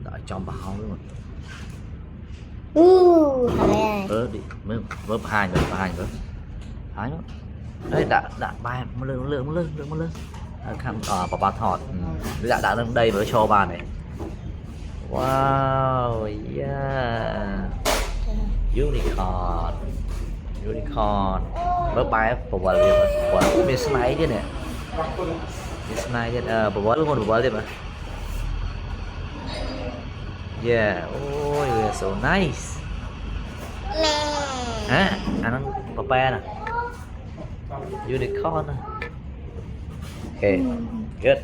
đợi trong bảo luôn đi mới hai nữa hai nữa đấy đã bài một lưng khăn bà thọt đã lên đây với cho bà này wow yeah unicorn với bài bà liền mà biết snipe chứ nè biết snipe chứ bà luôn bà đi mà yeah oh so nice hả ăn papa nè unicorn nè okay good